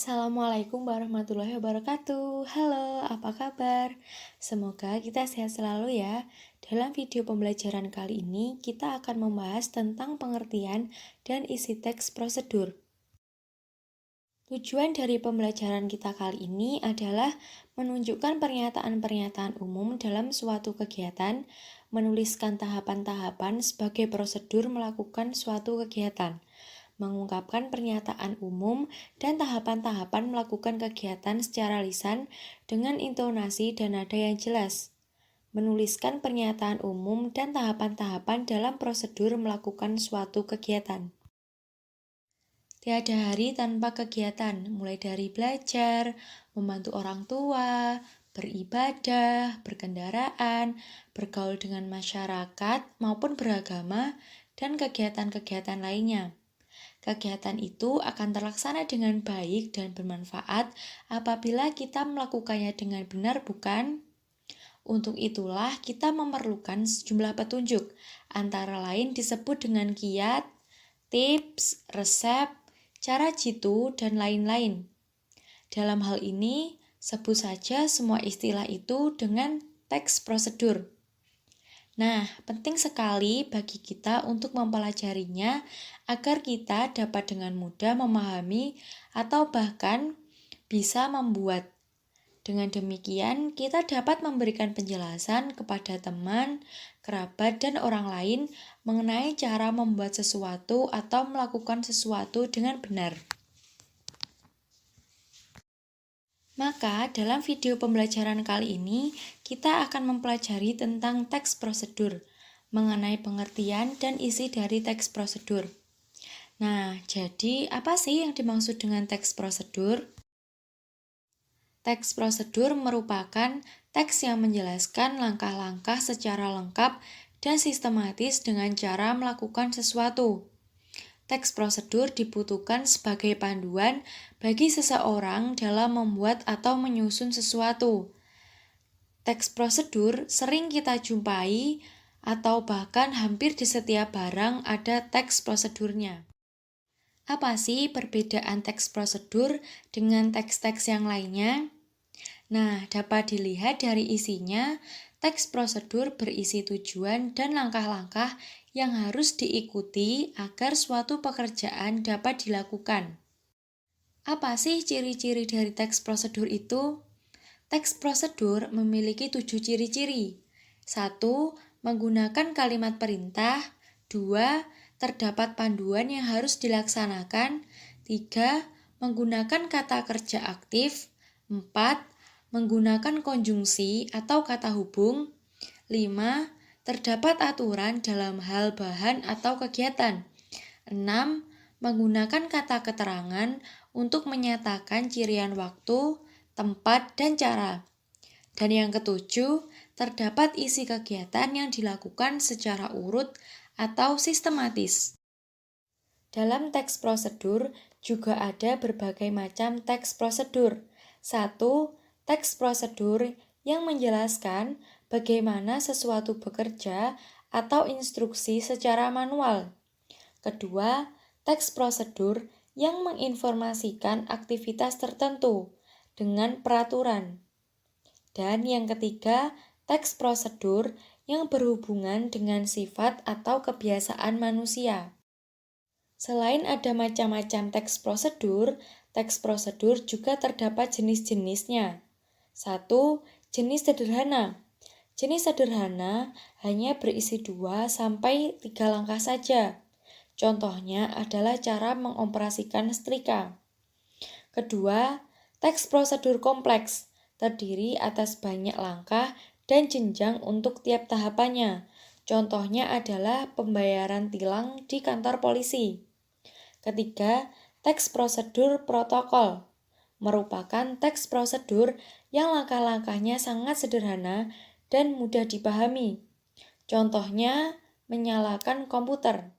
Assalamualaikum warahmatullahi wabarakatuh. Halo, apa kabar? Semoga kita sehat selalu ya. Dalam video pembelajaran kali ini, kita akan membahas tentang pengertian dan isi teks prosedur. Tujuan dari pembelajaran kita kali ini adalah menunjukkan pernyataan-pernyataan umum dalam suatu kegiatan, menuliskan tahapan-tahapan sebagai prosedur melakukan suatu kegiatan, mengungkapkan pernyataan umum dan tahapan-tahapan melakukan kegiatan secara lisan dengan intonasi dan nada yang jelas, menuliskan pernyataan umum dan tahapan-tahapan dalam prosedur melakukan suatu kegiatan. Tiada hari tanpa kegiatan, mulai dari belajar, membantu orang tua, beribadah, berkendaraan, bergaul dengan masyarakat maupun beragama, dan kegiatan-kegiatan lainnya. Kegiatan itu akan terlaksana dengan baik dan bermanfaat apabila kita melakukannya dengan benar, bukan? Untuk itulah kita memerlukan sejumlah petunjuk, antara lain disebut dengan kiat, tips, resep, cara jitu, dan lain-lain. Dalam hal ini, sebut saja semua istilah itu dengan teks prosedur. Nah, penting sekali bagi kita untuk mempelajarinya agar kita dapat dengan mudah memahami atau bahkan bisa membuat. Dengan demikian, kita dapat memberikan penjelasan kepada teman, kerabat, dan orang lain mengenai cara membuat sesuatu atau melakukan sesuatu dengan benar. Maka, dalam video pembelajaran kali ini, kita akan mempelajari tentang teks prosedur, mengenai pengertian dan isi dari teks prosedur. Nah, jadi apa sih yang dimaksud dengan teks prosedur? Teks prosedur merupakan teks yang menjelaskan langkah-langkah secara lengkap dan sistematis dengan cara melakukan sesuatu. Teks prosedur dibutuhkan sebagai panduan bagi seseorang dalam membuat atau menyusun sesuatu. Teks prosedur sering kita jumpai atau bahkan hampir di setiap barang ada teks prosedurnya. Apa sih perbedaan teks prosedur dengan teks-teks yang lainnya? Nah, dapat dilihat dari isinya, teks prosedur berisi tujuan dan langkah-langkah yang harus diikuti agar suatu pekerjaan dapat dilakukan. Apa sih ciri-ciri dari teks prosedur itu? Teks prosedur memiliki 7 ciri-ciri. 1. Menggunakan kalimat perintah. 2. Terdapat panduan yang harus dilaksanakan. 3. Menggunakan kata kerja aktif. 4. Menggunakan konjungsi atau kata hubung. 5. Terdapat aturan dalam hal bahan atau kegiatan. 6. Menggunakan kata keterangan untuk menyatakan cirian waktu, tempat, dan cara. Dan yang ketujuh, terdapat isi kegiatan yang dilakukan secara urut atau sistematis. Dalam teks prosedur juga ada berbagai macam teks prosedur. 1. Teks prosedur yang menjelaskan bagaimana sesuatu bekerja atau instruksi secara manual. Kedua, teks prosedur yang menginformasikan aktivitas tertentu dengan peraturan. Dan yang ketiga, teks prosedur yang berhubungan dengan sifat atau kebiasaan manusia. Selain ada macam-macam teks prosedur juga terdapat jenis-jenisnya. 1. Jenis sederhana. Jenis sederhana hanya berisi 2-3 langkah saja. Contohnya adalah cara mengoperasikan setrika. Kedua, teks prosedur kompleks, terdiri atas banyak langkah dan jenjang untuk tiap tahapannya. Contohnya adalah pembayaran tilang di kantor polisi. Ketiga, teks prosedur protokol merupakan teks prosedur yang langkah-langkahnya sangat sederhana dan mudah dipahami. Contohnya, menyalakan komputer.